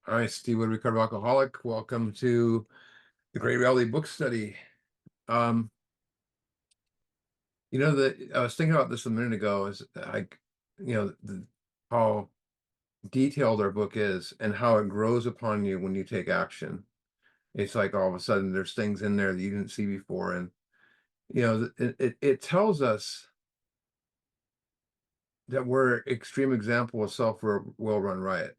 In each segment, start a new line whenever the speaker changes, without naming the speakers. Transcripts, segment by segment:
All right, Steve Wood, recovered alcoholic. Welcome to the Great Reality Book Study. Um, I was thinking about this a minute ago. Is how detailed our book is and how it grows upon you when you take action. It's like all of a sudden there's things in there that you didn't see before, and it tells us that we're extreme example of self-will run riot.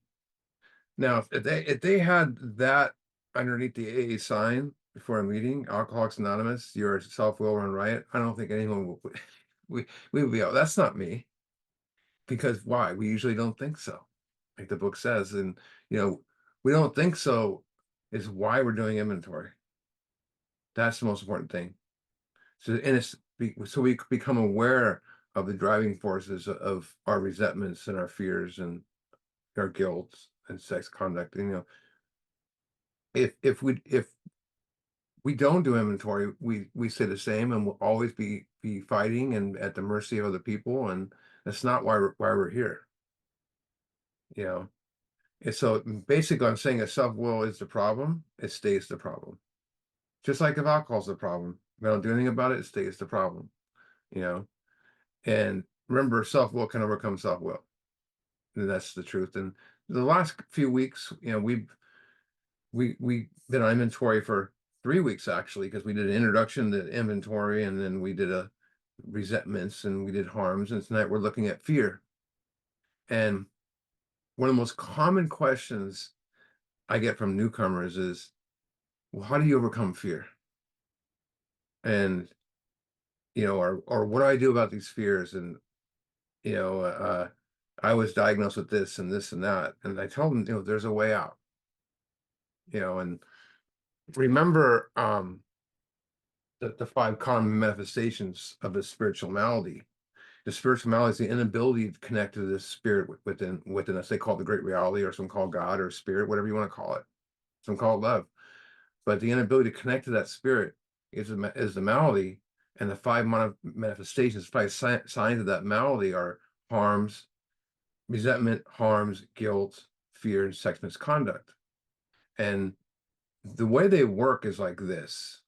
Now, if they had that underneath the AA sign before a meeting, Alcoholics Anonymous, your self-will run riot, I don't think anyone would, we would be out. That's not me. Because why? We usually don't think so, like the book says. And, you know, we don't think so is why we're doing inventory. That's the most important thing. So we become aware of the driving forces of our resentments and our fears and our guilt and sex conduct. If we don't do inventory, we stay the same and we'll always be fighting and at the mercy of other people, and that's not why we're here. You know, and so basically, I'm saying if self-will is the problem, it stays the problem. Just like if alcohol's the problem, if I don't do anything about it, it stays the problem. You know, and remember, self-will can overcome self-will, and that's the truth. And the last few weeks, we did an inventory for 3 weeks actually, because we did an introduction to inventory, and then we did a resentments, and we did harms, and tonight we're looking at fear. And one of the most common questions I get from newcomers is, well, how do you overcome fear? And or what do I do about these fears? And you know, I was diagnosed with this and this and that, and I told them, there's a way out. And remember, the five common manifestations of a spiritual malady. The spiritual malady is the inability to connect to this spirit within us. They call it the great reality, or some call God or spirit, whatever you want to call it. Some call it love. But the inability to connect to that spirit is the malady, and the five manifestations, five signs of that malady are harms, resentment, harms, guilt, fear, and sex misconduct. And the way they work is like this.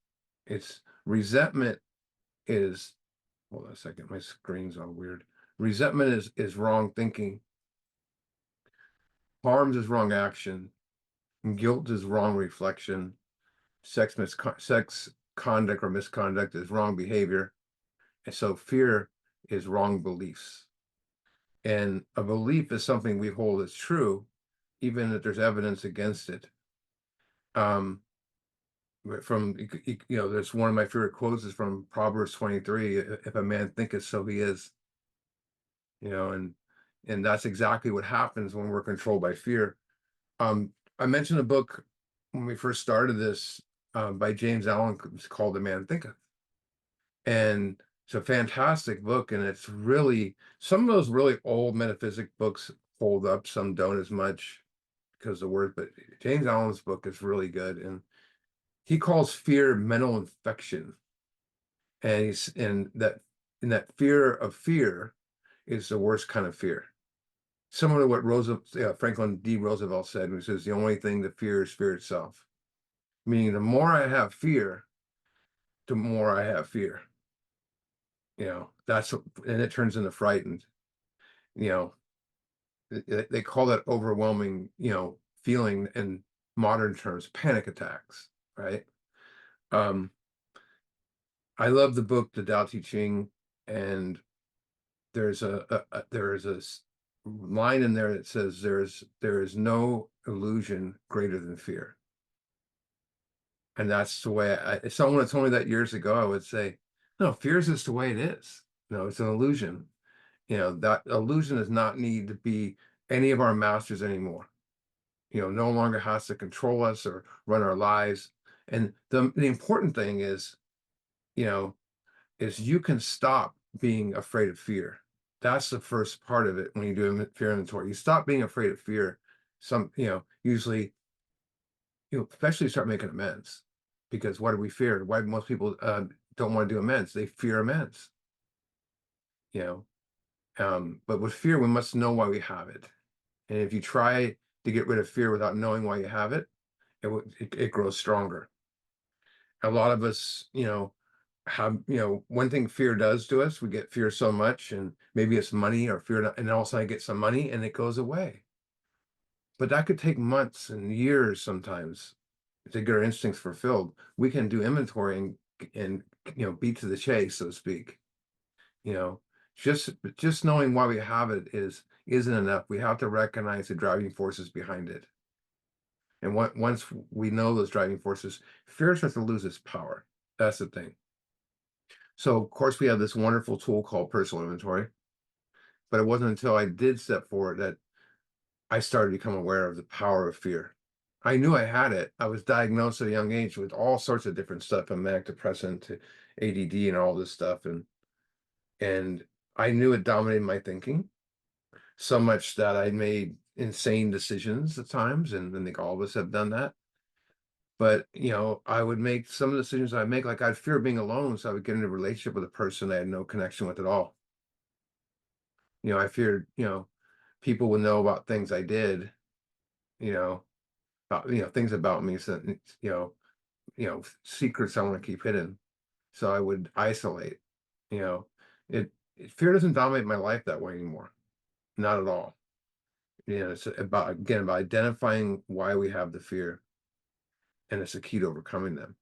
It's resentment is, hold on a second, my screen's all weird. Resentment is wrong thinking. Harms is wrong action. And guilt is wrong reflection. Sex conduct or misconduct is wrong behavior. And so fear is wrong beliefs. And a belief is something we hold as true, even if there's evidence against it. There's one of my favorite quotes is from Proverbs 23, if a man thinketh, so he is. And that's exactly what happens when we're controlled by fear. I mentioned a book when we first started this, by James Allen. It's called The Man Thinketh. And it's a fantastic book, and it's really, some of those really old metaphysic books hold up, some don't as much because of the word, but James Allen's book is really good. And he calls fear mental infection. And that fear of fear is the worst kind of fear. Similar to what Franklin D. Roosevelt said, which says the only thing to fear is fear itself. Meaning the more I have fear, the more I have fear. And it turns into frightened. You know, they call that overwhelming, feeling in modern terms, panic attacks, right? Um, I love the book, The Tao Te Ching, and there is a line in there that says there is no illusion greater than fear. And that's the way if someone had told me that years ago, I would say, no, fear is just the way it is. No, it's an illusion. That illusion does not need to be any of our masters anymore. No longer has to control us or run our lives. And the important thing is, you know, is you can stop being afraid of fear. That's the first part of it when you do fear inventory. You stop being afraid of fear. Usually, especially start making amends. Because what do we fear? Why most people don't want to do amends? They fear amends. But with fear, we must know why we have it. And if you try to get rid of fear without knowing why you have it, it grows stronger. A lot of us, have, one thing fear does to us, we get fear so much, and maybe it's money or fear, and all of a sudden I get some money and it goes away. But that could take months and years sometimes to get our instincts fulfilled. We can do inventory and beat to the chase, so to speak. You know, just knowing why we have it isn't enough. We have to recognize the driving forces behind it. And once we know those driving forces, fear starts to lose its power. That's the thing. So of course we have this wonderful tool called personal inventory, but it wasn't until I did step forward that I started to become aware of the power of fear. I knew I had it. I was diagnosed at a young age with all sorts of different stuff, from manic depressant to ADD and all this stuff, and I knew it dominated my thinking so much that I made insane decisions at times, and I think all of us have done that. But I would make some of the decisions I make, like I'd fear being alone, so I would get into a relationship with a person I had no connection with at all. I feared, people would know about things I did, you know, things about me, so secrets I want to keep hidden. So I would isolate. You know, fear doesn't dominate my life that way anymore. Not at all. It's about identifying why we have the fear, and it's a key to overcoming them.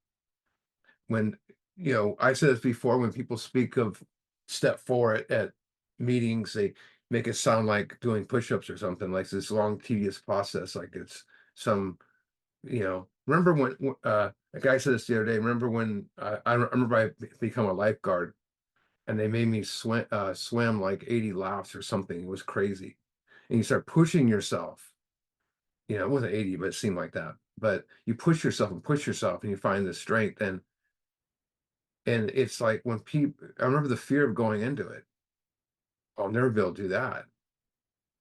When I said this before, when people speak of step four at meetings, they make it sound like doing push-ups or something, like this long, tedious process, like it's some, remember when a guy said this the other day, remember when I remember I become a lifeguard and they made me swim like 80 laps or something. It was crazy. And you start pushing yourself. It wasn't 80, but it seemed like that. But you push yourself and you find the strength. And it's like when people, I remember the fear of going into it. I'll never be able to do that.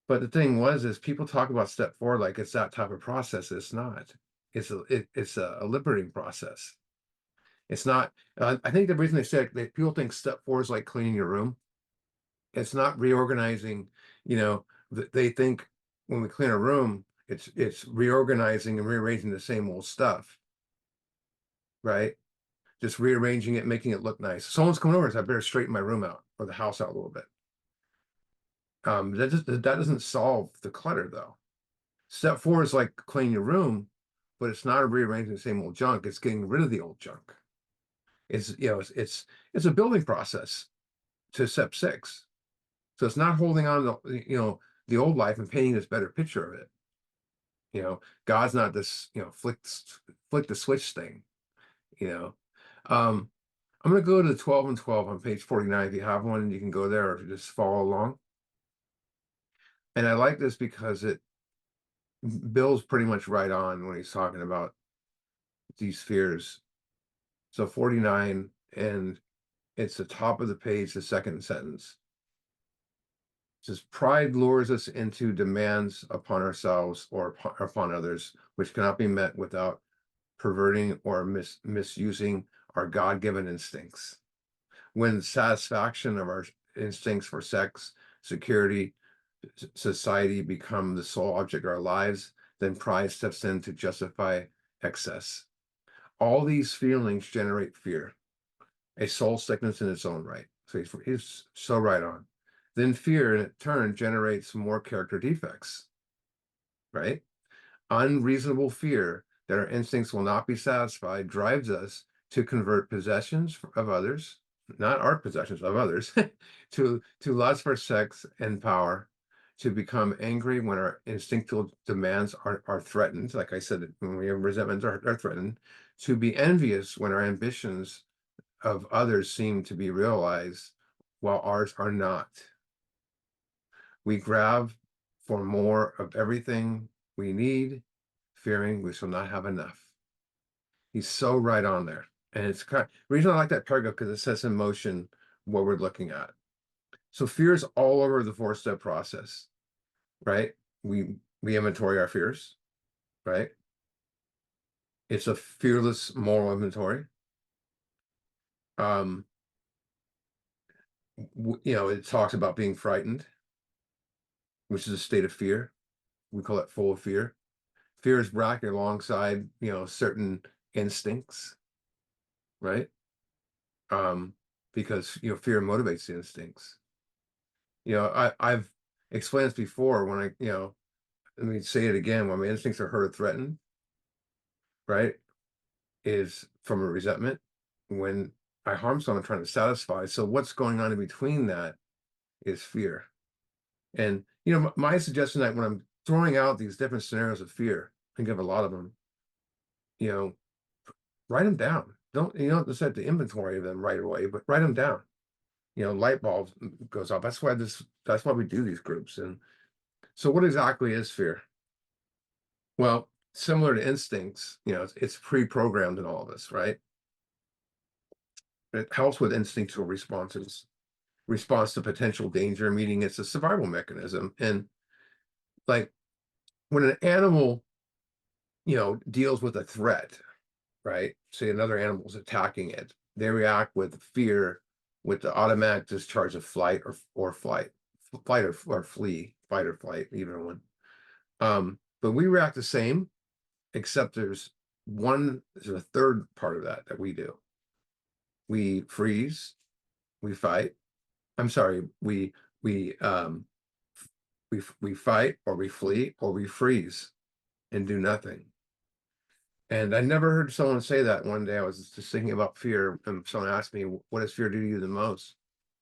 But the thing is people talk about step four like it's that type of process. It's not. It's a liberating process. It's not. I think the reason they said that people think step four is like cleaning your room. It's not reorganizing. They think when we clean a room, it's reorganizing and rearranging the same old stuff, right? Just rearranging it, making it look nice. Someone's coming over, so I better straighten my room out or the house out a little bit. That doesn't solve the clutter though. Step four is like cleaning your room, but it's not rearranging the same old junk. It's getting rid of the old junk. It's a building process to step six. So it's not holding on to the old life and painting this better picture of it. God's not this flick the switch thing. You know, um, I'm going to go to 12 and 12 on page 49. If you have one, you can go there or just follow along. And I like this because Bill's pretty much right on when he's talking about these fears. So 49, and it's the top of the page, the second sentence. It says, pride lures us into demands upon ourselves or upon others, which cannot be met without perverting or misusing our God-given instincts. When satisfaction of our instincts for sex, security, society become the sole object of our lives, then pride steps in to justify excess. All these feelings generate fear, a soul sickness in its own right. So he's so right on. Then fear in turn generates more character defects, right? Unreasonable fear that our instincts will not be satisfied drives us to convert possessions of others, not our possessions of others, to lust for sex and power, to become angry when our instinctual demands are threatened. Like I said, when we have resentments are threatened, to be envious when our ambitions of others seem to be realized while ours are not. We grab for more of everything we need, fearing we shall not have enough. He's so right on there. And it's the reason I like that paragraph because it sets in motion what we're looking at. So fear is all over the four-step process, right? We inventory our fears, right? It's a fearless moral inventory. It talks about being frightened, which is a state of fear. we call it full of fear. Fear is bracketed alongside, certain instincts, right? Because fear motivates the instincts. I've explained this before when let me say it again. When my instincts are hurt or threatened, right, is from a resentment. When I harm someone, I'm trying to satisfy. So what's going on in between that is fear. And my suggestion that when I'm throwing out these different scenarios of fear, I give a lot of them, you know, write them down. Don't just have to inventory of them right away, but write them down. Light bulbs goes off. That's why we do these groups. And so what exactly is fear? Well, similar to instincts, it's pre-programmed in all of us, right? It helps with instinctual responses, response to potential danger, meaning it's a survival mechanism. And like when an animal, deals with a threat, right? Say another animal is attacking it, they react with fear, with the automatic discharge of flight or flight, or flee, fight or flight, either one. But we react the same, except there's a third part of that we do. We freeze, we fight. I'm sorry, we fight, or we flee, or we freeze and do nothing. And I never heard someone say that. One day I was just thinking about fear, and someone asked me, what does fear do to you the most?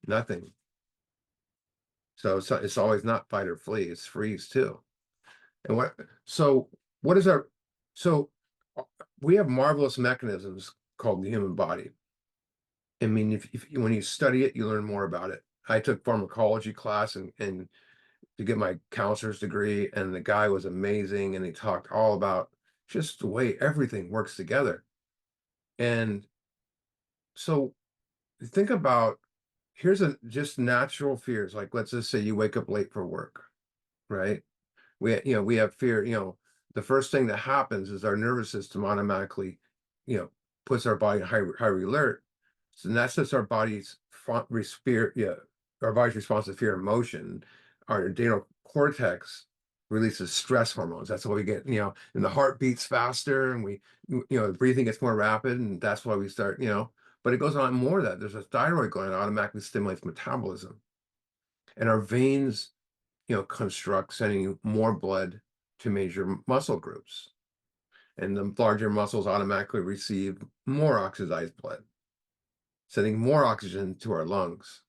Nothing. So it's always not fight or flee, it's freeze too. And what is our, so we have marvelous mechanisms called the human body. I mean, when you study it, you learn more about it. I took pharmacology class and to get my counselor's degree, and the guy was amazing, and he talked all about just the way everything works together. And so think about, here's just natural fears. Like, let's just say you wake up late for work, right? We have fear. The first thing that happens is our nervous system automatically, puts our body in high alert. So that's just our body's our body's response to fear and emotion. Our adrenal cortex releases stress hormones. That's why we get, and the heart beats faster, and the breathing gets more rapid, and that's why we start, but it goes on more than that. There's a thyroid gland that automatically stimulates metabolism, and our veins, construct sending more blood to major muscle groups, and the larger muscles automatically receive more oxidized blood, sending more oxygen to our lungs.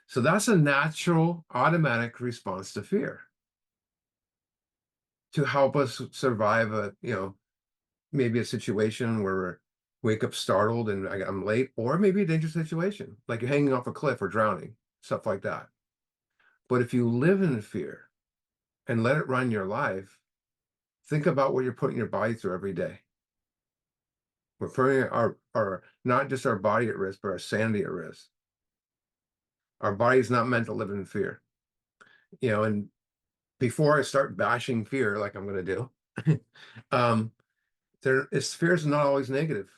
So that's a natural automatic response to fear, to help us survive maybe a situation where we wake up startled and I'm late, or maybe a dangerous situation, like you're hanging off a cliff or drowning, stuff like that. But if you live in fear and let it run your life, think about what you're putting your body through every day. We're putting our not just our body at risk, but our sanity at risk. Our body is not meant to live in fear. And before I start bashing fear like I'm going to do, fear is not always negative.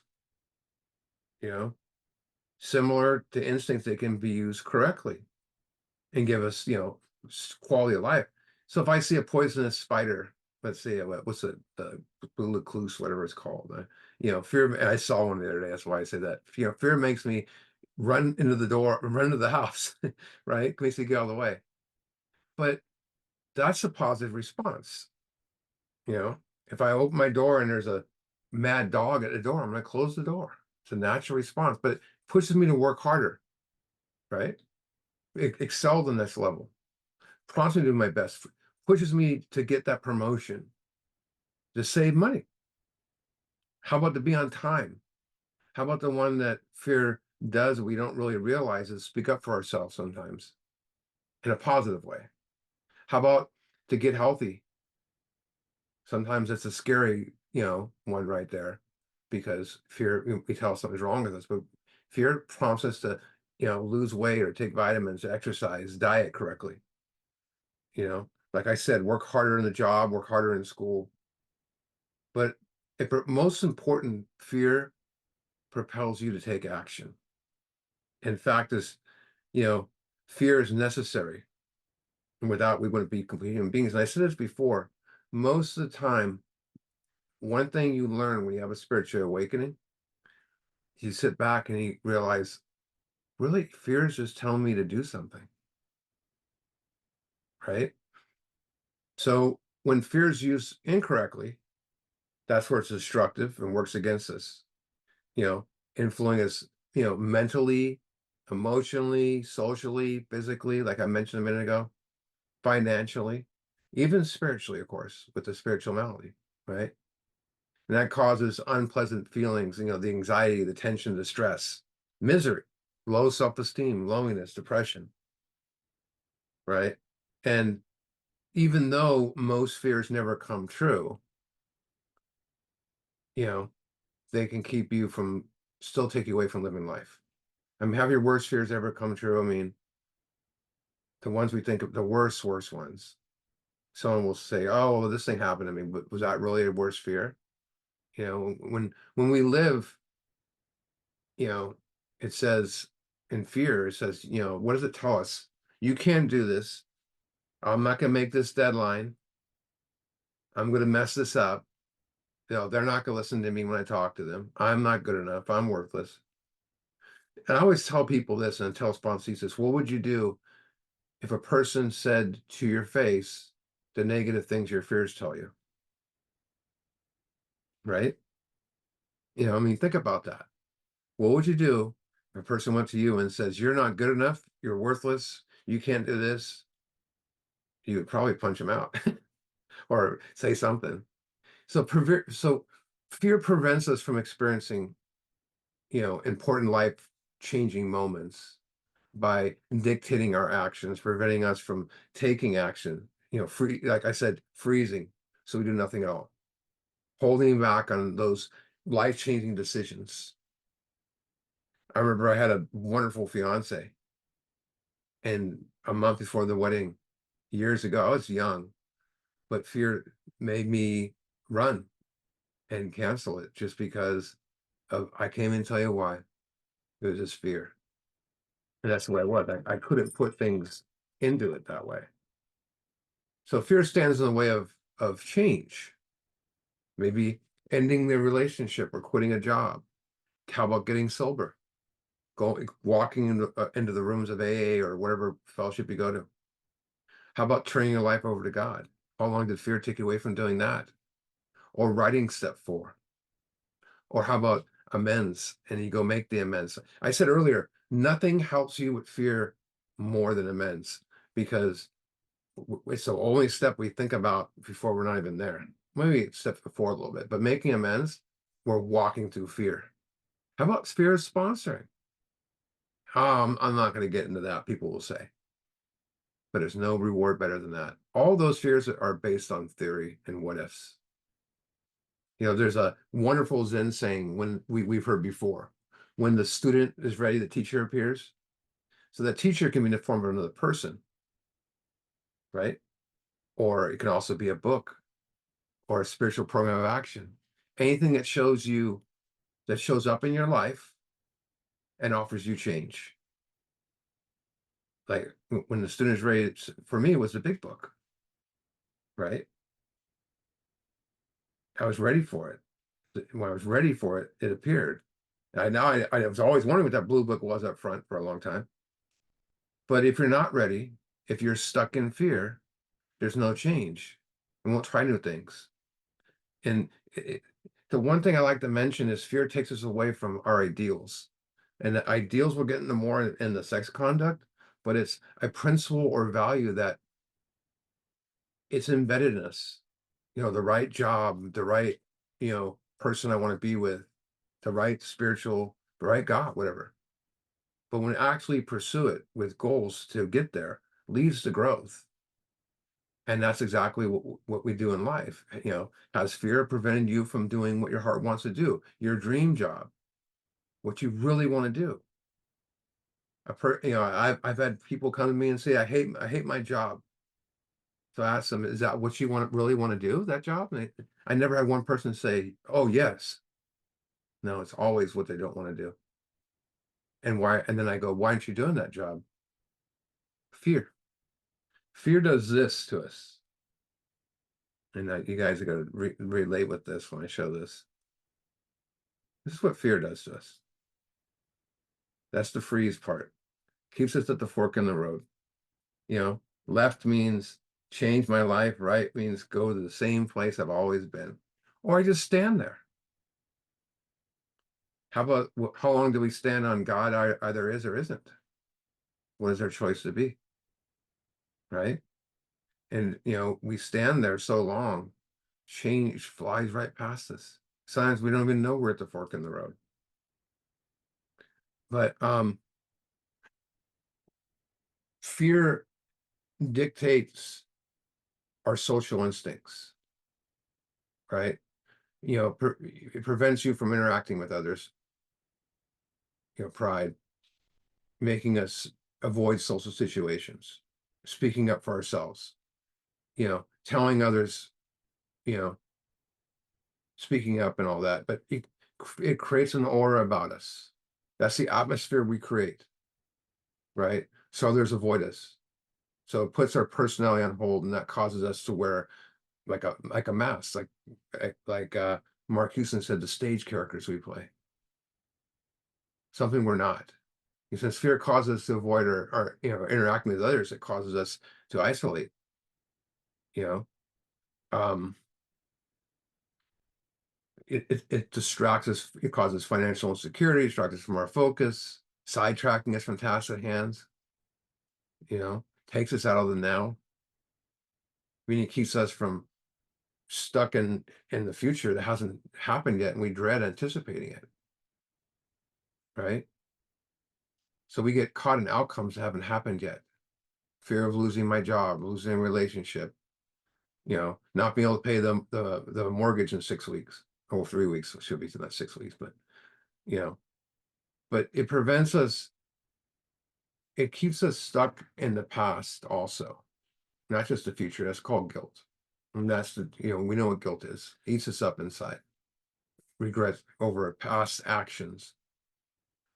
Similar to instincts, they can be used correctly and give us, quality of life. So if I see a poisonous spider, let's say, what's it, the blue recluse, whatever it's called, fear. I saw one the other day. That's why I say that. Fear makes me run into the door, run into the house, right? Makes me get out of the way. But that's a positive response. If I open my door and there's a mad dog at the door, I'm going to close the door. It's a natural response, but it pushes me to work harder, right? Excel the next level, prompts me to do my best, pushes me to get that promotion, to save money. How about to be on time? How about the one that fear does we don't really realize is speak up for ourselves sometimes in a positive way? How about to get healthy? Sometimes it's a scary, one right there, because fear, we tell something's wrong with us, but fear prompts us to, lose weight or take vitamins, exercise, diet correctly. Like I said, work harder in the job, work harder in school. But most important, fear propels you to take action. In fact, fear is necessary. And without, we wouldn't be complete human beings. And I said this before, most of the time, one thing you learn when you have a spiritual awakening, you sit back and you realize, really, fear is just telling me to do something, right? So when fear is used incorrectly, that's where it's destructive and works against us, influencing us, mentally, emotionally, socially, physically, like I mentioned a minute ago, financially, even spiritually, of course, with the spiritual malady, right? And that causes unpleasant feelings, the anxiety, the tension, the stress, misery, low self-esteem, loneliness, depression, right? And even though most fears never come true, you know, they can keep you from still take you away from living life. I mean, have your worst fears ever come true? I mean, the ones we think of, the worst ones. Someone will say, "Oh, well, this thing happened to me," but was that really a worst fear? When we live, you know, it says in fear, it says, what does it tell us? You can't do this. I'm not gonna make this deadline. I'm gonna mess this up. They're not gonna listen to me when I talk to them. I'm not good enough. I'm worthless. And I always tell people this and tell sponsors this, what would you do if a person said to your face the negative things your fears tell you, right? I mean, think about that. What would you do if a person went to you and says, you're not good enough, you're worthless, you can't do this? You would probably punch them out or say something. So fear prevents us from experiencing, important life changing moments by dictating our actions, preventing us from taking action, like I said, freezing, so we do nothing at all, holding back on those life changing decisions. I remember I had a wonderful fiance, and a month before the wedding, years ago, I was young, but fear made me run and cancel it just because I can't even tell you why. It was just fear. And that's the way I was. I couldn't put things into it that way. So fear stands in the way of change. Maybe ending the relationship or quitting a job. How about getting sober? Walking into the rooms of AA or whatever fellowship you go to. How about turning your life over to God? How long did fear take you away from doing that? Or writing step 4? Or how about amends and you go make the amends? I said earlier, nothing helps you with fear more than amends because it's the only step we think about before we're not even there. Maybe it steps before a little bit, but making amends, we're walking through fear. How about fear of sponsoring? I'm not going to get into that, people will say, but there's no reward better than that. All those fears are based on theory and what ifs. There's a wonderful Zen saying when we've heard before, when the student is ready, the teacher appears. So that teacher can be in the form of another person, right? Or it can also be a book or a spiritual program of action. Anything that shows up in your life and offers you change. Like when the student is ready, for me, it was the big book, right? I was ready for it. When I was ready for it, it appeared. I was always wondering what that blue book was up front for a long time. But if you're not ready, if you're stuck in fear, there's no change. We won't try new things. And the one thing I like to mention is fear takes us away from our ideals. And the ideals we'll get into more in the sex conduct, but it's a principle or value that it's embedded in us. The right job, the right, person I want to be with, the right spiritual, the right God, whatever. But when we actually pursue it with goals to get there, leads to growth. And that's exactly what we do in life. Has fear prevented you from doing what your heart wants to do, your dream job, what you really want to do? I've had people come to me and say, I hate my job. So I ask them, is that what you really want to do, that job? And I never had one person say, oh, yes. No, it's always what they don't want to do. And why? And then I go, why aren't you doing that job? Fear. Fear does this to us. And you guys are going to relate with this when I show this. This is what fear does to us. That's the freeze part. Keeps us at the fork in the road. You know, left means change my life. Right means go to the same place I've always been. Or I just stand there. How about how long do we stand on God? Either is or isn't. What is our choice to be? Right? And, we stand there so long, change flies right past us. Sometimes we don't even know we're at the fork in the road. But fear dictates our social instincts, right? It prevents you from interacting with others. Pride, making us avoid social situations, speaking up for ourselves, telling others, you know, speaking up and all that. But it creates an aura about us. That's the atmosphere we create, right? So others avoid us. So it puts our personality on hold, and that causes us to wear like a mask, like Mark Houston said, the stage characters we play. Something we're not. Since fear causes us to avoid or interacting with others, it causes us to isolate. Um, it distracts us. It causes financial insecurity, distracts us from our focus, sidetracking us from tasks at hand. Takes us out of the now. Meaning it keeps us from stuck in the future that hasn't happened yet, and we dread anticipating it. Right? So we get caught in outcomes that haven't happened yet. Fear of losing my job, losing a relationship, not being able to pay the mortgage in 6 weeks, or 3 weeks. It should be not 6 weeks, but but it prevents us. It keeps us stuck in the past also, not just the future. That's called guilt. And that's we know what guilt is. It eats us up inside. Regret over past actions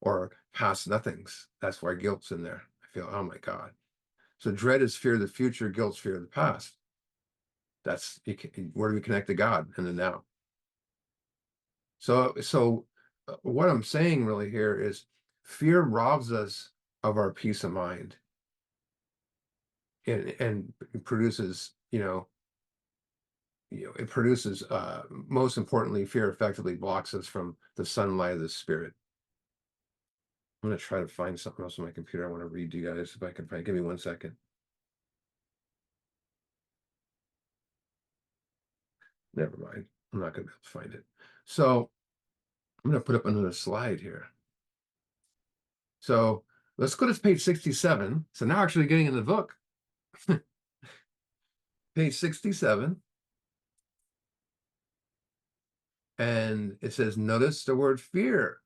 or past nothings. That's why guilt's in there. I feel, oh my God. So dread is fear of the future, guilt's fear of the past. That's where we connect to God in the now. So what I'm saying really here is fear robs us of our peace of mind, and produces, it produces, most importantly, fear effectively blocks us from the sunlight of the spirit. I'm going to try to find something else on my computer I want to read to you guys, if I can find. Give me 1 second. Never mind. I'm not going to be able to find it. So I'm going to put up another slide here. So let's go to page 67. So now actually getting in the book. Page 67. And it says, notice the word fear.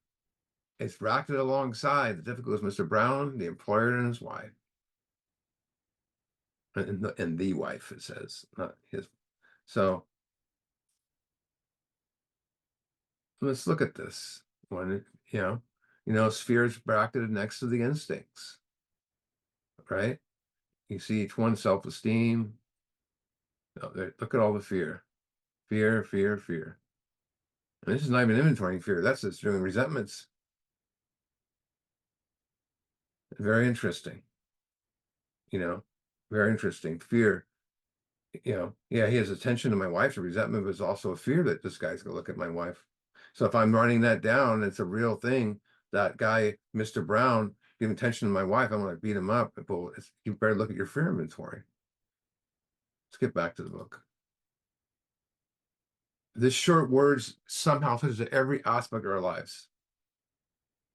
It's bracketed alongside the difficulties Mr. Brown, the employer, and his wife. And the wife, it says, not his. So let's look at this one. Sphere is bracketed next to the instincts, right? You see each one: self-esteem. Look at all the fear. Fear, fear, fear. And this is not even inventorying fear. That's just doing resentments. Very interesting. Very interesting. Fear. Yeah, he has attention to my wife's resentment, but it's also a fear that this guy's gonna look at my wife. So if I'm writing that down, it's a real thing. That guy, Mr. Brown, giving attention to my wife, I'm gonna beat him up. But you better look at your fear inventory. Let's get back to the book. This short words somehow fits into every aspect of our lives.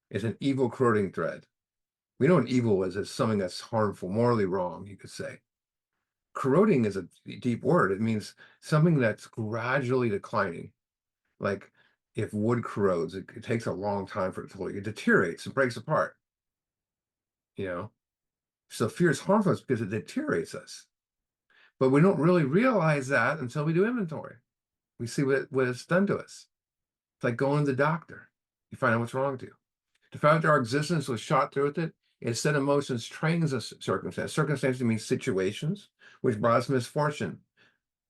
It's an evil corroding thread. We know what evil is. It's something that's harmful, morally wrong, you could say. Corroding is a deep word. It means something that's gradually declining. Like if wood corrodes, it takes a long time for it to, it deteriorates and breaks apart. So fear is harmful because it deteriorates us. But we don't really realize that until we do inventory. We see what it's done to us. It's like going to the doctor. You find out what's wrong with you. The fact that our existence was shot through with it Instead, emotions trains us circumstance. Circumstances means situations which brought us misfortune.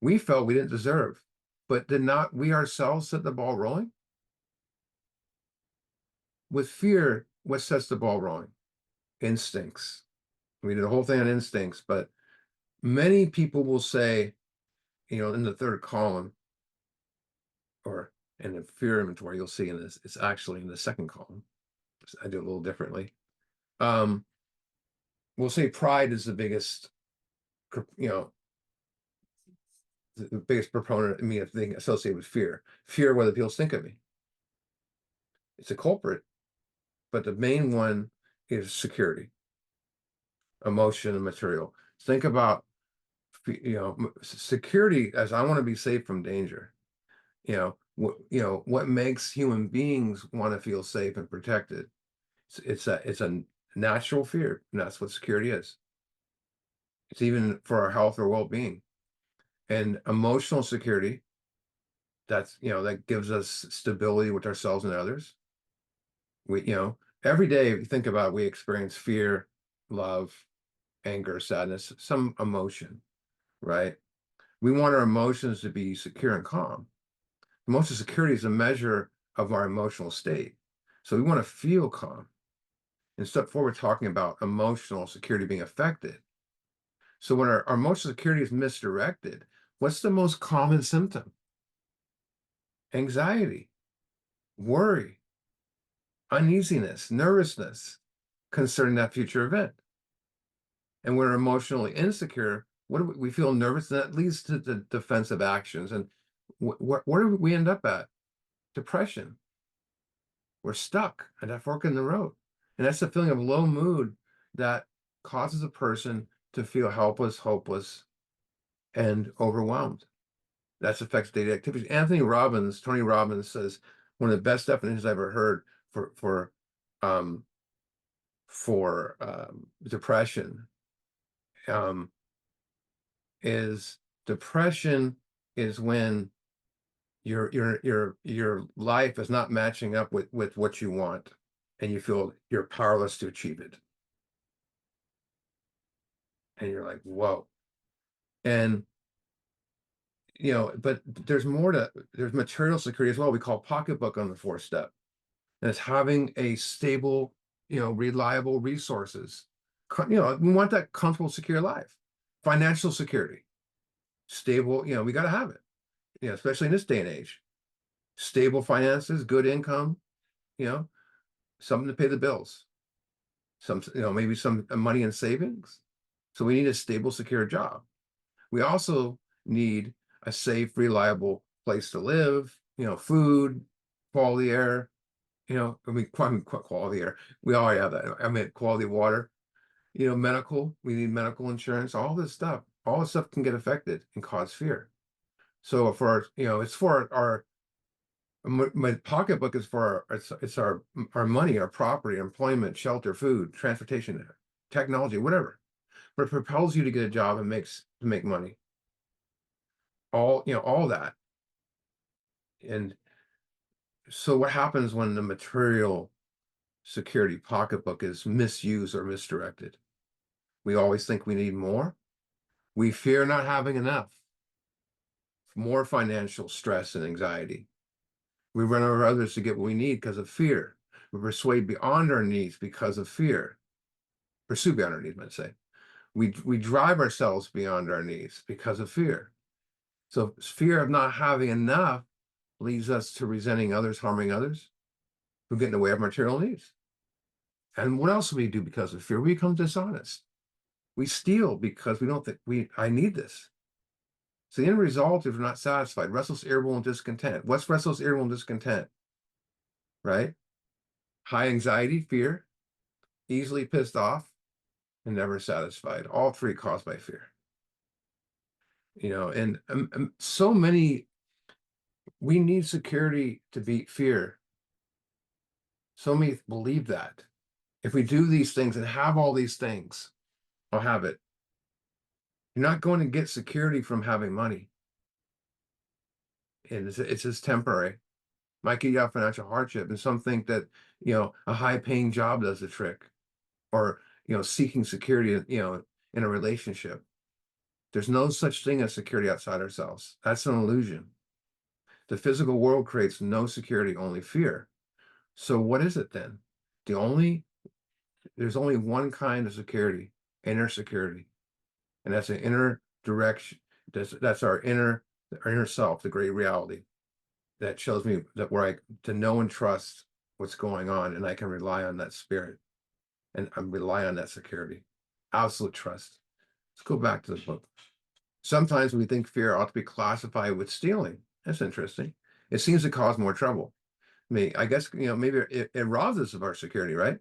We felt we didn't deserve, but did not we ourselves set the ball rolling? With fear, what sets the ball rolling? Instincts. We did a whole thing on instincts, but many people will say, in the third column or in the fear inventory, you'll see in this, it's actually in the second column. I do it a little differently. We'll say pride is the biggest, the biggest proponent, of thing associated with fear. Fear what other people think of me. It's a culprit, but the main one is security, emotion, and material. Think about, security as I want to be safe from danger. What makes human beings want to feel safe and protected? It's a natural fear, and that's what security is. It's even for our health or well-being. And emotional security, that gives us stability with ourselves and others. Every day, if you think about it, we experience fear, love, anger, sadness, some emotion, right? We want our emotions to be secure and calm. Emotional security is a measure of our emotional state. So we want to feel calm. In step 4, we're talking about emotional security being affected. So when our emotional security is misdirected, what's the most common symptom? Anxiety, worry, uneasiness, nervousness concerning that future event. And when we're emotionally insecure, what do we feel nervous? And that leads to the defensive actions. And where do we end up at? Depression. We're stuck at that fork in the road. And that's the feeling of low mood that causes a person to feel helpless, hopeless, and overwhelmed. That affects daily activities. Tony Robbins says one of the best definitions I've ever heard for depression is depression is when your life is not matching up with what you want, and you feel you're powerless to achieve it. And you're like, whoa. And but there's material security as well. We call pocketbook on the 4th step. And it's having a stable, reliable resources. We want that comfortable, secure life. Financial security, stable, we got to have it, especially in this day and age. Stable finances, good income, something to pay the bills, maybe some money in savings. So we need a stable, secure job. We also need a safe, reliable place to live, food, quality air, quality air. We already have that. I mean, quality water, medical, we need medical insurance, all this stuff can get affected and cause fear. So it's for my pocketbook is for it's our money, our property, employment, shelter, food, transportation, technology, whatever. But it propels you to get a job and to make money. All that. And so what happens when the material security pocketbook is misused or misdirected? We always think we need more. We fear not having enough. More financial stress and anxiety. We run over others to get what we need because of fear. We persuade beyond our needs because of fear. Pursue beyond our needs, let's say. We drive ourselves beyond our needs because of fear. So fear of not having enough leads us to resenting others, harming others, who get in the way of material needs. And what else do we do because of fear? We become dishonest. We steal because we don't think I need this. So the end result is we're not satisfied, restless, irritable, and discontent. What's restless, irritable, and discontent? Right? High anxiety, fear, easily pissed off, and never satisfied. All 3 caused by fear. And so many, we need security to beat fear. So many believe that. If we do these things and have all these things, I'll have it. You're not going to get security from having money. And it's just temporary. Might get you out financial hardship. And some think that, a high paying job does the trick. or, seeking security, in a relationship. There's no such thing as security outside ourselves. That's an illusion. The physical world creates no security, only fear. So what is it then? The only There's only one kind of security, inner security. And that's an inner direction. That's our inner self, the great reality that shows me that where I to know and trust what's going on, and I can rely on that spirit, and I rely on that security. Absolute trust. Let's go back to the book. Sometimes we think fear ought to be classified with stealing. That's interesting. It seems to cause more trouble. I guess, maybe it robs us of our security, right?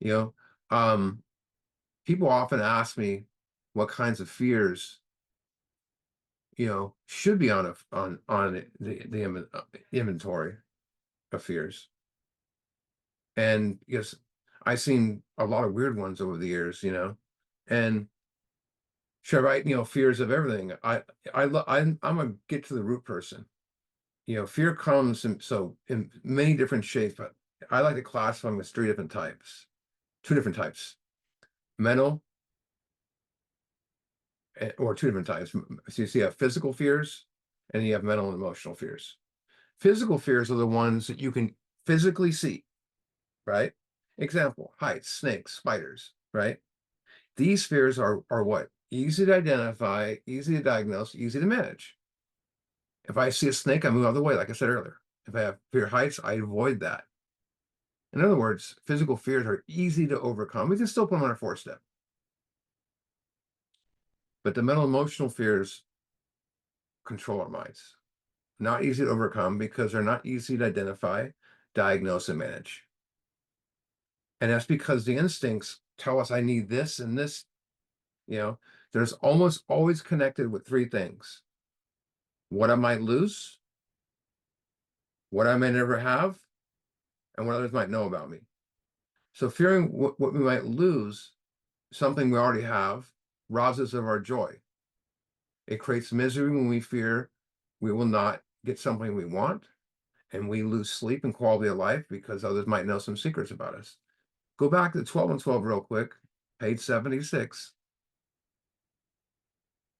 You know, um, People often ask me what kinds of fears, should be on the inventory of fears. And yes, I've seen a lot of weird ones over the years, and should I write, fears of everything? I'm a get to the root person. Fear comes in many different shapes, but I like to classify them as two different types, mental, or two different types. So you have physical fears and you have mental and emotional fears. Physical fears are the ones that you can physically see, right? Example, heights, snakes, spiders, right? These fears are what? Easy to identify, easy to diagnose, easy to manage. If I see a snake, I move out of the way, like I said earlier. If I have fear of heights, I avoid that. In other words, physical fears are easy to overcome. We can still put them on our four-step. But the mental emotional fears control our minds. Not easy to overcome because they're not easy to identify, diagnose, and manage. And that's because the instincts tell us I need this and this, there's almost always connected with three things: what I might lose, what I may never have, and what others might know about me. So fearing what we might lose, something we already have, robs us of our joy. It creates misery when we fear we will not get something we want, and we lose sleep and quality of life because others might know some secrets about us. Go back to 12 and 12 real quick, page 76.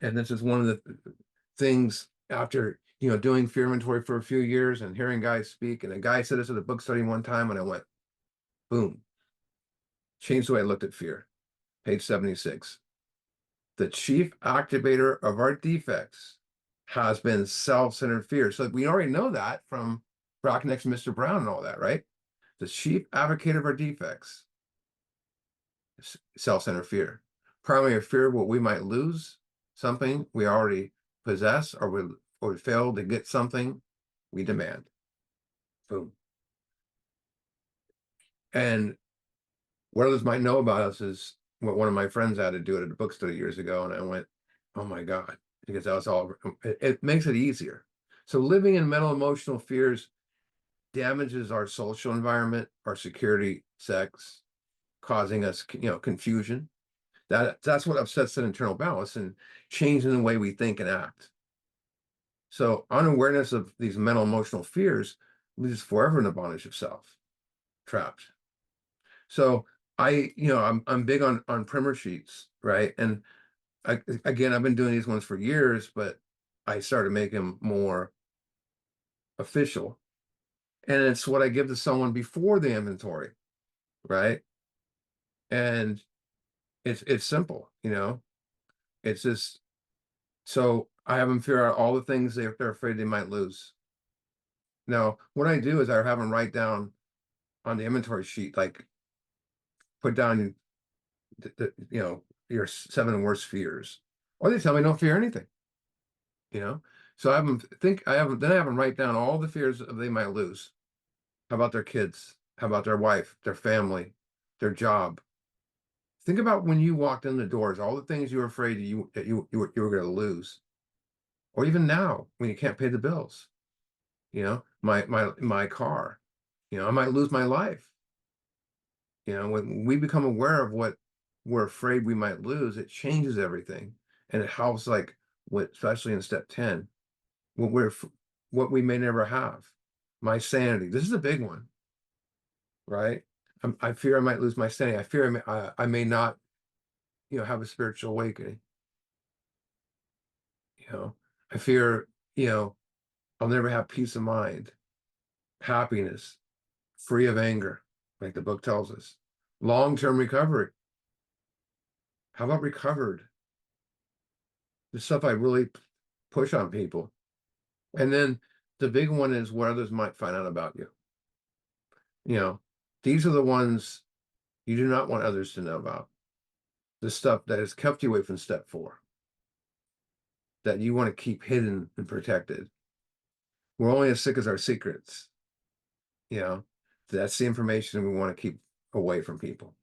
And this is one of the things after, doing fear inventory for a few years and hearing guys speak. And a guy said this at a book study one time, and I went, boom, changed the way I looked at fear. Page 76. The chief activator of our defects has been self-centered fear. So we already know that from Brock next to Mr. Brown and all that, right? The chief advocate of our defects, self-centered fear. Primary fear of what we might lose, something we already possess, or we fail to get something we demand. Boom. And what others might know about us is what one of my friends had to do it at a book study years ago, and I went, oh my God, because that was all, it makes it easier. So living in mental emotional fears damages our social environment, our security, sex, causing us, confusion. That's what upsets that internal balance and changing the way we think and act. So unawareness of these mental emotional fears leaves us forever in the bondage of self, trapped. So I'm big on primer sheets, right? And again, I've been doing these ones for years, but I started making them more official. And it's what I give to someone before the inventory, right? And it's simple, it's just, so I have them figure out all the things they're afraid they might lose. Now, what I do is I have them write down on the inventory sheet, like put down your 7 worst fears, or they tell me don't fear anything. So I have them then I have them write down all the fears that they might lose. How about their kids? How about their wife, their family, their job? Think about when you walked in the doors, all the things you were afraid you were going to lose, or even now when you can't pay the bills. My car. I might lose my life. When we become aware of what we're afraid we might lose, it changes everything, and it helps, like especially in step 10, what we may never have. My sanity. This is a big one, right? I fear I might lose my sanity. I fear I may not, have a spiritual awakening. You know, I fear, I'll never have peace of mind, happiness, free of anger, like the book tells us. Long-term recovery. How about recovered? The stuff I really push on people. And then the big one is what others might find out about you. You know, these are the ones you do not want others to know about. The stuff that has kept you away from step 4, that you want to keep hidden and protected. We're only as sick as our secrets. You know, that's the information we want to keep away from people.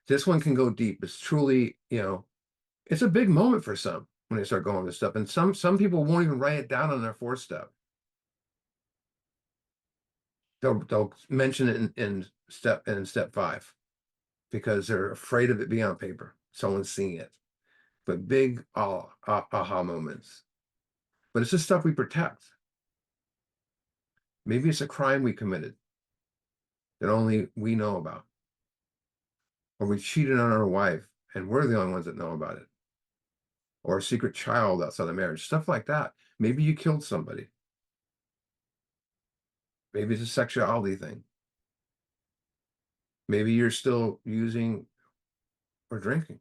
This one can go deep. It's truly, it's a big moment for some when they start going with stuff. And some people won't even write it down on their 4th step. They'll mention it in step 5 because they're afraid of it being on paper. Someone's seeing it. But big aha moments. But it's just stuff we protect. Maybe it's a crime we committed that only we know about. Or we cheated on our wife and we're the only ones that know about it. Or a secret child outside of marriage, stuff like that. Maybe you killed somebody. Maybe it's a sexuality thing. Maybe you're still using or drinking.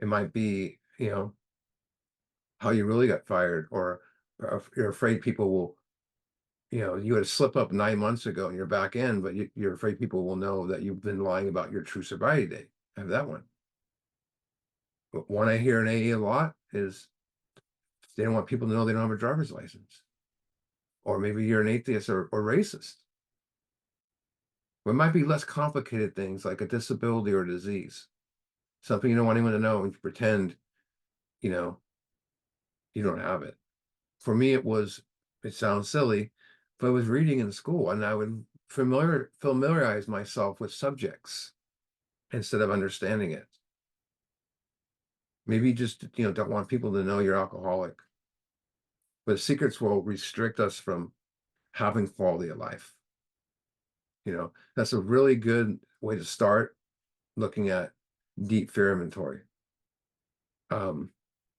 It might be, how you really got fired, or you're afraid people will, you had a slip up 9 months ago and you're back in, but you're afraid people will know that you've been lying about your true sobriety date. I have that one. But one I hear in AA a lot is they don't want people to know they don't have a driver's license. Or maybe you're an atheist or racist. But it might be less complicated things like a disability or disease. Something you don't want anyone to know and you pretend, you know, you don't have it. For me, it sounds silly, but I was reading in school and I would familiarize myself with subjects instead of understanding it. Maybe you just, don't want people to know you're alcoholic. But secrets will restrict us from having quality of life. That's a really good way to start looking at deep fear inventory. I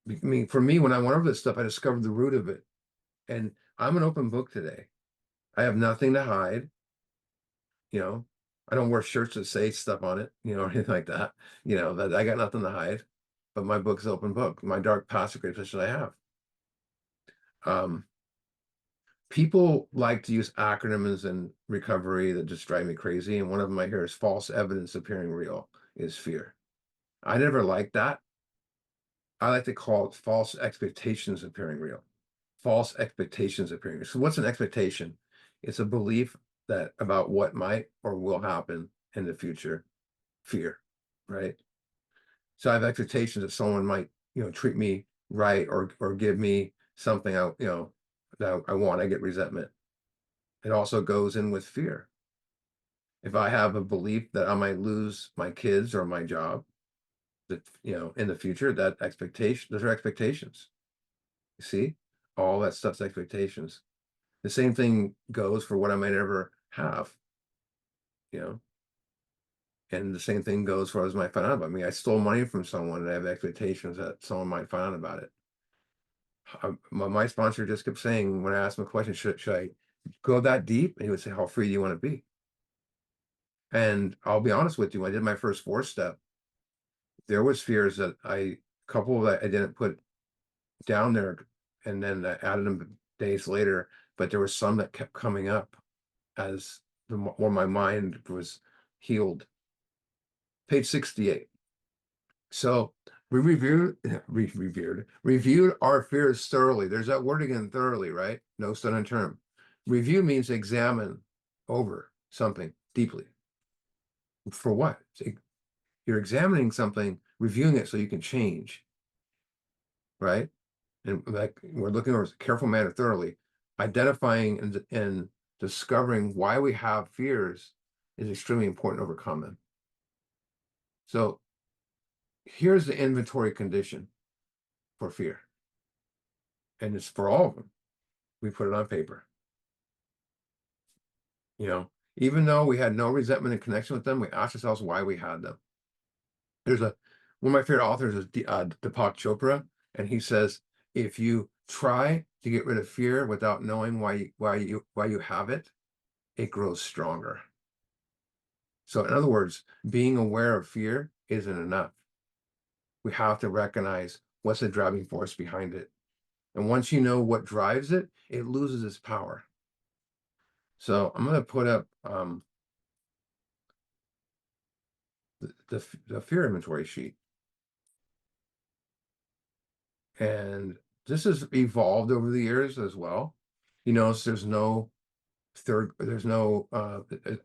mean, for me, when I went over this stuff, I discovered the root of it. And I'm an open book today. I have nothing to hide. I don't wear shirts that say stuff on it, or anything like that. That I got nothing to hide. But my book's open book. My dark past, the great position I have. People like to use acronyms in recovery that just drive me crazy. And one of them I hear is false evidence appearing real is fear. I never liked that. I like to call it false expectations appearing real. False expectations appearing real. So what's an expectation? It's a belief that about what might or will happen in the future. Fear, right? So I have expectations that someone might, treat me right or give me something that I want. I get resentment. It also goes in with fear. If I have a belief that I might lose my kids or my job, that, in the future, those are expectations. You see, all that stuff's expectations. The same thing goes for what I might ever have, you know, and the same thing goes for as might find out about me. I stole money from someone and I have expectations that someone might find out about it. My sponsor just kept saying, when I asked him a question, should I go that deep? And he would say, how free do you want to be? And I'll be honest with you, when I did my first 4 step, there was fears that couple that I didn't put down there, and then I added them days later, but there was some that kept coming up as the more my mind was healed. Page 68. So we reviewed our fears thoroughly. There's that word again, thoroughly, right? No stone unturned. Review means examine over something deeply. For what? You're examining something, reviewing it so you can change, right? And like we're looking over a careful manner thoroughly, identifying and discovering why we have fears is extremely important to overcome them. So here's the inventory condition for fear. And it's for all of them. We put it on paper. You know, even though we had no resentment and connection with them, we asked ourselves why we had them. There's a one of my favorite authors is Deepak Chopra, and he says, if you try to get rid of fear without knowing why you have it, it grows stronger. So in other words, being aware of fear isn't enough. We have to recognize what's the driving force behind it. And once you know what drives it, it loses its power. So I'm going to put up the fear inventory sheet. And this has evolved over the years as well. You notice there's no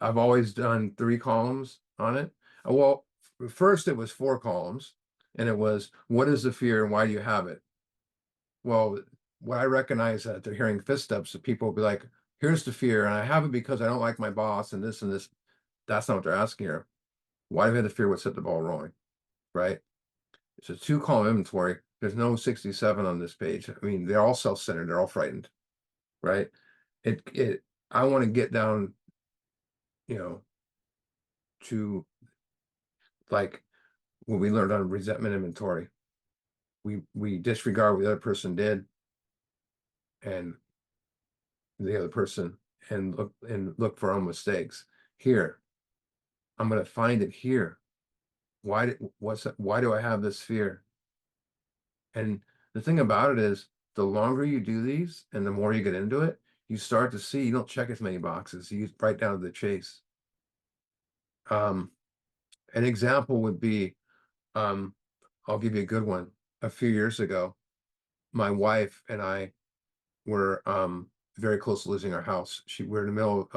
I've always done 3 columns on it. Well, first it was 4 columns, and it was, what is the fear and why do you have it? Well, what I recognize that they're hearing footsteps, that people will be like, here's the fear, and I have it because I don't like my boss and this and this. That's not what they're asking here. Why do we have the fear what set the ball rolling? Right? It's a 2-column inventory. There's no 67 on this page. I mean, they're all self-centered, they're all frightened, right? I want to get down, you know, to like what we learned on resentment inventory. We disregard what the other person did and the other person and look for our own mistakes. Here, I'm going to find it here. Why do I have this fear? And the thing about it is, the longer you do these and the more you get into it, you start to see you don't check as many boxes. You get right down to the chase. An example would be, I'll give you a good one. A few years ago, my wife and I were very close to losing our house. We're in the middle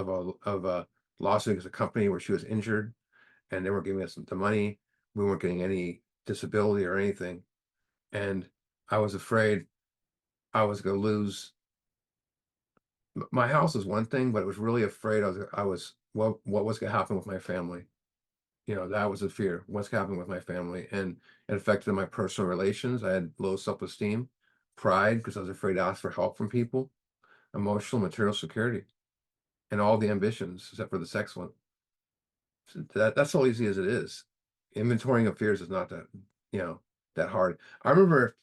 of a lawsuit against a company where she was injured, and they weren't giving us the money. We weren't getting any disability or anything, and I was afraid I was going to lose. My house is one thing, but it was really afraid what was going to happen with my family. You know, that was a fear. What's happening with my family? And it affected my personal relations. I had low self-esteem, pride, because I was afraid to ask for help from people, emotional, material security, and all the ambitions, except for the sex one. So that's so easy as it is. Inventorying of fears is not that, you know, that hard. I remember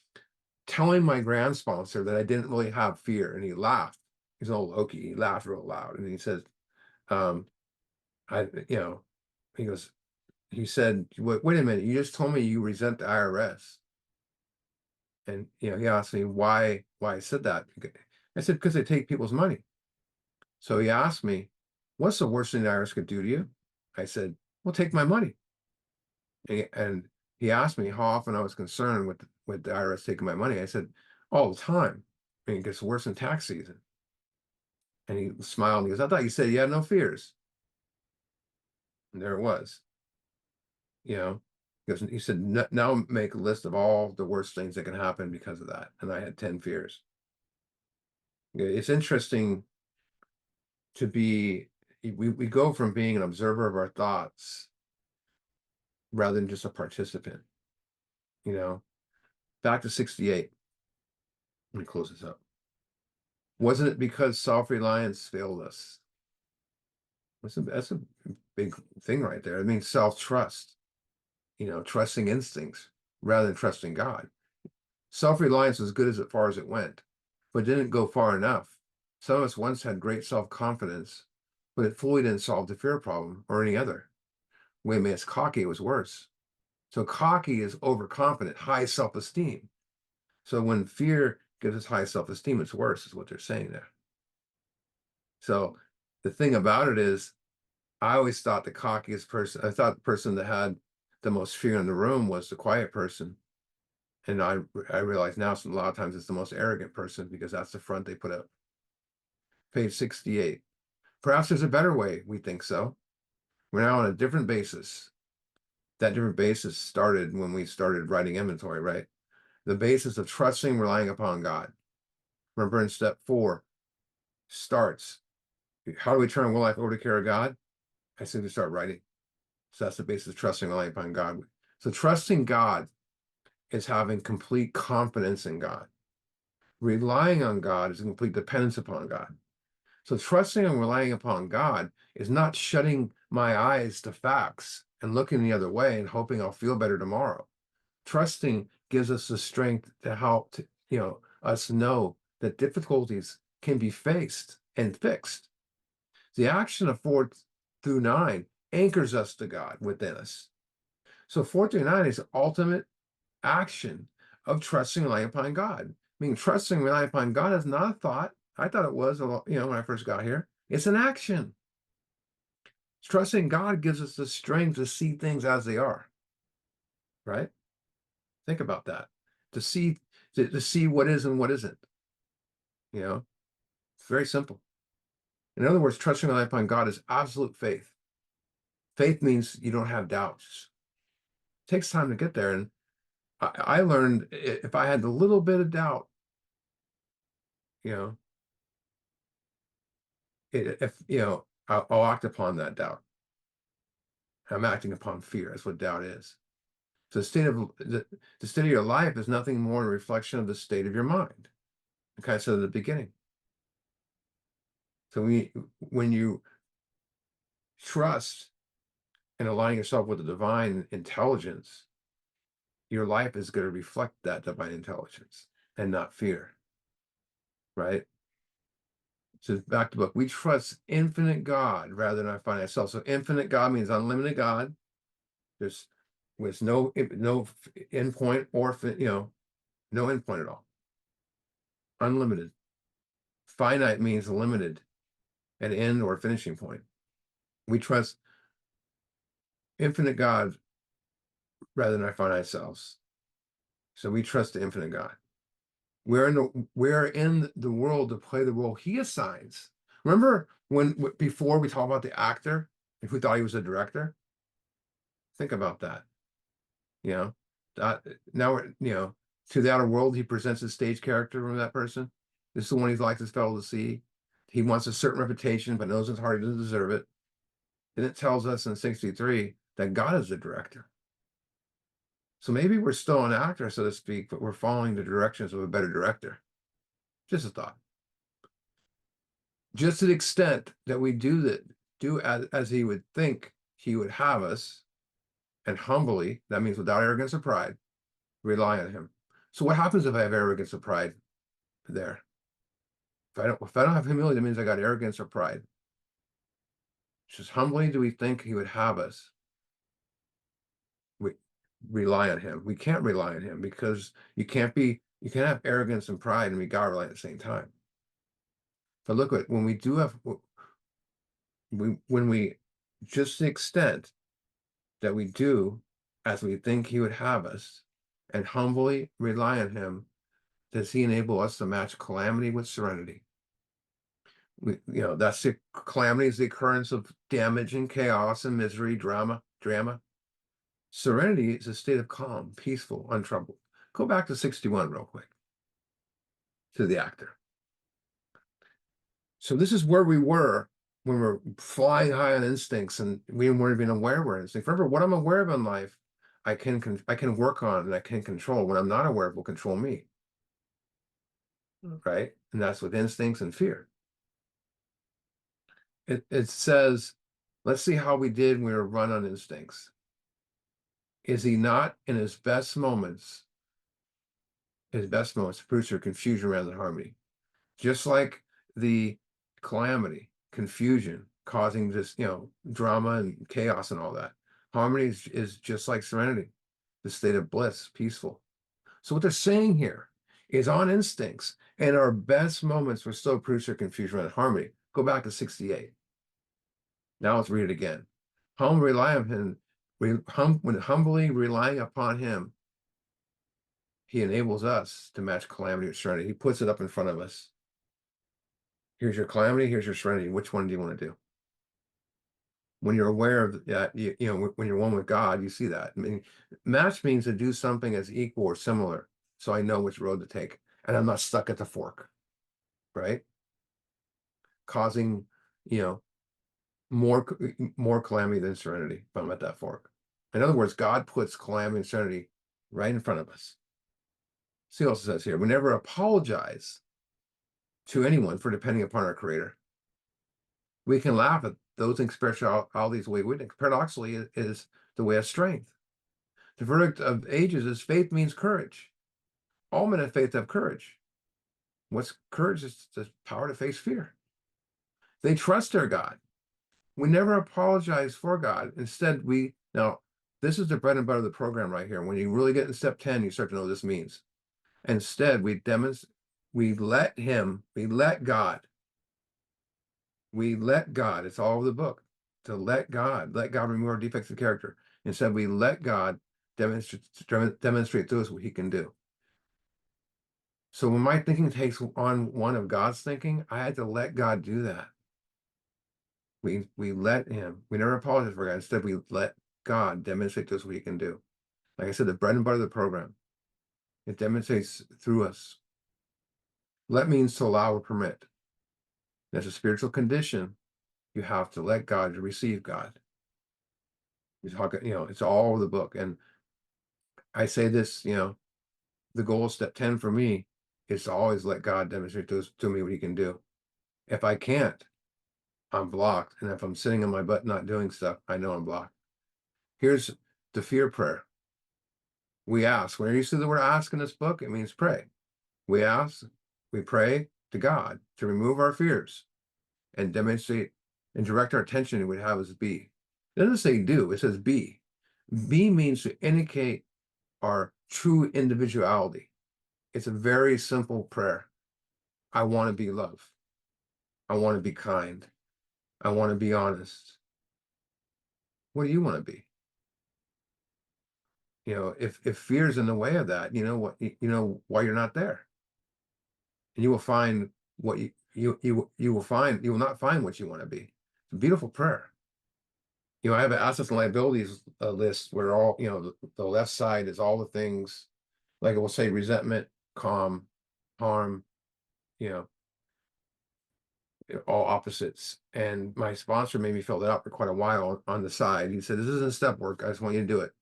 telling my grand sponsor that I didn't really have fear, and he laughed. He's an old Okie. He laughed real loud, and he says, um, you know, he goes, he said, wait a minute, you just told me you resent the IRS. And, you know, he asked me why I said that. I said, because they take people's money. So he asked me, what's the worst thing the IRS could do to you? I said, well, take my money. And he asked me how often I was concerned with the IRS taking my money. I said, all the time. And it gets worse in tax season. And he smiled and he goes, I thought you said you had no fears. And there it was. You know, he said, now make a list of all the worst things that can happen because of that. And I had 10 fears. It's interesting to be, we go from being an observer of our thoughts rather than just a participant, you know. Back to 68. Let me close this up. Wasn't it because self-reliance failed us? That's a big thing right there. I mean, self-trust, you know, trusting instincts rather than trusting God. Self-reliance was good as far as it went, but didn't go far enough. Some of us once had great self-confidence, but it fully didn't solve the fear problem or any other. When it's cocky, it was worse. So cocky is overconfident, high self-esteem. So when fear gives us high self-esteem, it's worse, is what they're saying there. So the thing about it is, I always thought the cockiest person, I thought the person that had the most fear in the room was the quiet person. And I realize now a lot of times it's the most arrogant person because that's the front they put up. Page 68. Perhaps there's a better way. We think so. We're now on a different basis. That different basis started when we started writing inventory, right? The basis of trusting, relying upon God. Remember in step 4, starts. How do we turn one life over to care of God? I simply start writing. So that's the basis of trusting, relying upon God. So trusting God is having complete confidence in God. Relying on God is a complete dependence upon God. So trusting and relying upon God is not shutting my eyes to facts and looking the other way and hoping I'll feel better tomorrow. Trusting gives us the strength to help to, us know that difficulties can be faced and fixed. The action of 4 through 9 anchors us to God within us. So 4 through 9 is the ultimate action of trusting and relying upon God. I mean, trusting and relying upon God is not a thought. I thought it was, when I first got here. It's an action. Trusting God gives us the strength to see things as they are, right? Think about that. To see what is and what isn't. It's very simple. In other words, trusting and relying upon God is absolute faith. Faith means you don't have doubts. It takes time to get there. And I learned if I had a little bit of doubt, you know, if I'll act upon that doubt. I'm acting upon fear. That's what doubt is. So the state of your life is nothing more than a reflection of the state of your mind. Like I said at the beginning. So when you trust and align yourself with the divine intelligence, your life is going to reflect that divine intelligence and not fear, right? So back to the book, we trust infinite God rather than our finite self. So infinite God means unlimited God. There's no endpoint or no endpoint at all. Unlimited. Finite means limited, an end or finishing point. We trust infinite God rather than our finite selves. So we trust the infinite God. We're in the world to play the role he assigns. Remember before we talk about the actor, if we thought he was a director? Think about that. Now we're, to the outer world, he presents a stage character from that person. This is the one he'd like this fellow to see. He wants a certain reputation, but knows it's hard to deserve it. Then it tells us in 63 that God is the director. So maybe we're still an actor, so to speak, but we're following the directions of a better director. Just a thought. Just to the extent that we do as he would think he would have us, and humbly, that means without arrogance or pride, rely on him. So what happens if I have arrogance or pride there? If I don't have humility, that means I got arrogance or pride. Just humbly do we think he would have us? We rely on him. We can't rely on him because you can't have arrogance and pride and be God rely at the same time. But look at when we do have when we just the extent that we do as we think he would have us and humbly rely on him, does he enable us to match calamity with serenity? That's the calamity is the occurrence of damage and chaos and misery, drama. Serenity is a state of calm, peaceful, untroubled. Go back to 61 real quick, to the actor. So this is where we were when we're flying high on instincts and we weren't even aware we're instincts. Remember, what I'm aware of in life, I can work on and I can control. What I'm not aware of will control me. Right? And that's with instincts and fear. It says, let's see how we did when we were run on instincts. Is he not in his best moments producer confusion rather than harmony? Just like the calamity, confusion, causing this, drama and chaos and all that. Harmony is just like serenity, the state of bliss, peaceful. So what they're saying here is on instincts and our best moments were still producer confusion rather than harmony. Go back to 68. Now let's read it again. Humbly rely on him. When humbly relying upon him, he enables us to match calamity with serenity. He puts it up in front of us. Here's your calamity, here's your serenity. Which one do you want to do? When you're aware of that, when you're one with God, you see that. I mean, match means to do something as equal or similar, so I know which road to take, and I'm not stuck at the fork, right? Causing, more calamity than serenity if I'm at that fork. In other words, God puts calamity and serenity right in front of us. See what else it says here. We never apologize to anyone for depending upon our Creator. We can laugh at those things, spirituality's way of witness. Paradoxically, is the way of strength. The verdict of ages is faith means courage. All men of faith have courage. What's courage? Is the power to face fear. They trust their God. We never apologize for God. Instead, now, this is the bread and butter of the program right here. When you really get in step 10, you start to know what this means. Instead, we let God, it's all over the book, to let God remove our defects of character. Instead, we let God demonstrate to us what he can do. So when my thinking takes on one of God's thinking, I had to let God do that. We let him. We never apologize for God. Instead, we let God demonstrate to us what he can do. Like I said, the bread and butter of the program. It demonstrates through us. Let means to allow or permit. That's a spiritual condition. You have to let God to receive God. It's all over the book. And I say this, the goal of step 10 for me is to always let God demonstrate to me what he can do. If I can't, I'm blocked. And if I'm sitting on my butt not doing stuff, I know I'm blocked. Here's the fear prayer. We ask. Whenever you see the word ask in this book, it means pray. We ask, we pray to God to remove our fears and demonstrate and direct our attention to what we have as be. It doesn't say do, it says be. Be means to indicate our true individuality. It's a very simple prayer. I want to be love. I want to be kind. I want to be honest. What do you want to be? If fear's in the way of that, you know what, why you're not there. And you will find what you will not find what you want to be. It's a beautiful prayer. I have an assets and liabilities list where all, the left side is all the things, like it will say resentment, calm, harm, you know, all opposites. And my sponsor made me fill that out for quite a while on the side. He said, this isn't step work. I just want you to do it.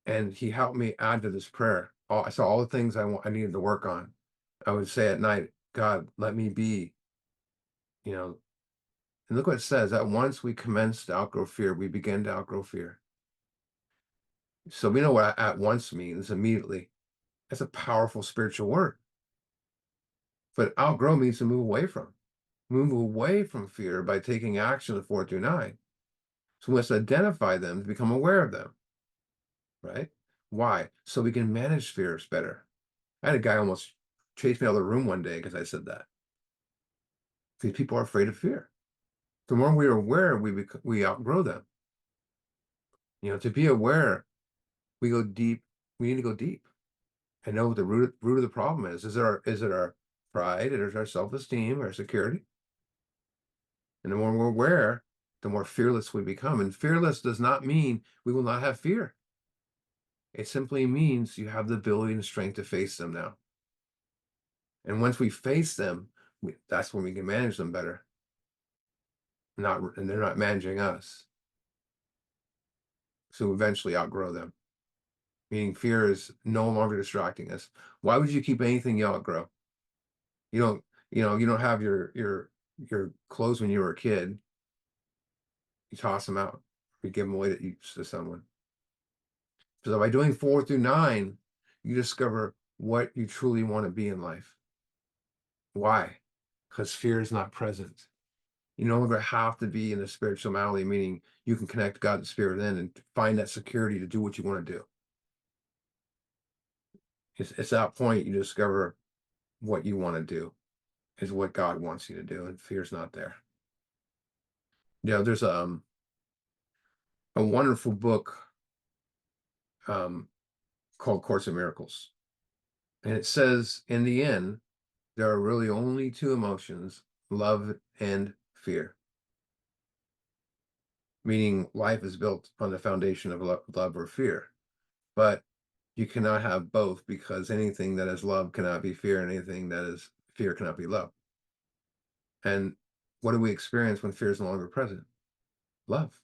And he helped me add to this prayer. I saw all the things I needed to work on. I would say at night, God, let me be, and look what it says, that once we commence to outgrow fear, we begin to outgrow fear. So we know what at once means immediately. That's a powerful spiritual word. But outgrow means to move away from. Move away from fear by taking action of 4 through 9. So we must identify them to become aware of them. Right? Why? So we can manage fears better. I had a guy almost chase me out of the room one day because I said that. Because people are afraid of fear. The more we are aware, we outgrow them. To be aware, we go deep. We need to go deep and know what the root of the problem is. Is it our pride? Is it our self-esteem, our security? And the more we're aware, the more fearless we become. And fearless does not mean we will not have fear. It simply means you have the ability and strength to face them now. And once we face them, that's when we can manage them better. And they're not managing us. So eventually outgrow them. Meaning fear is no longer distracting us. Why would you keep anything you outgrow? You don't have your clothes when you were a kid. You toss them out. You give them away to someone. So by doing 4 through 9, you discover what you truly want to be in life. Why? Because fear is not present. You no longer have to be in the spirituality, meaning you can connect God and Spirit in and find that security to do what you want to do. It's that point you discover what you want to do is what God wants you to do, and fear's not there. There's a wonderful book called Course in Miracles. And it says, in the end, there are really only 2 emotions, love and fear. Meaning life is built on the foundation of love or fear. But you cannot have both, because anything that is love cannot be fear, and anything that is fear cannot be love. And what do we experience when fear is no longer present? Love.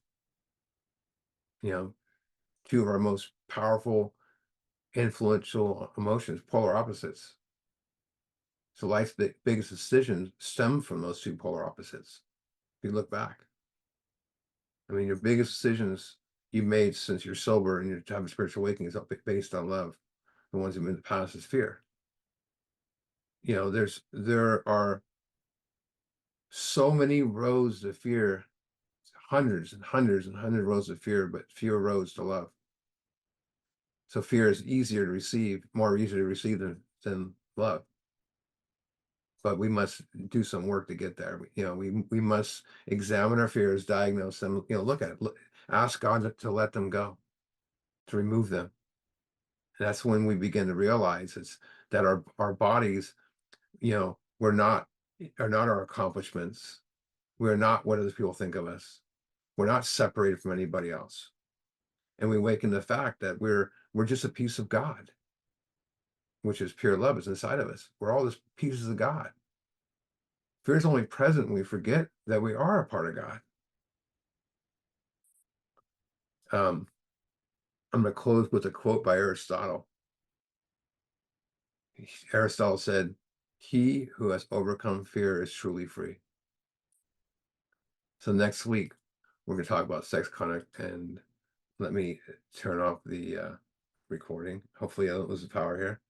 2 of our most powerful, influential emotions, polar opposites. So life's biggest decisions stem from those 2 polar opposites. if you look back. I mean, your biggest decisions you made since you're sober and you're having spiritual awakening is all based on love. The ones that in the past is fear. You know, there are so many roads to fear, hundreds and hundreds and hundred roads to fear, but fewer roads to love. So fear is easier to receive, more easier to receive than love. But we must do some work to get there. You know, we must examine our fears, diagnose them, you know, look at it, ask God to let them go, to remove them. And that's when we begin to realize it's that our bodies, you know, are not our accomplishments. We're not what other people think of us. We're not separated from anybody else. And we awaken the fact that we're just a piece of God, which is pure love is inside of us. We're all just pieces of God. Fear is only present when we forget that we are a part of God. Um, I'm going to close with a quote by Aristotle. Aristotle said, "He who has overcome fear is truly free." So next week, we're going to talk about sex conduct, and let me turn off the recording. Hopefully I don't lose the power here.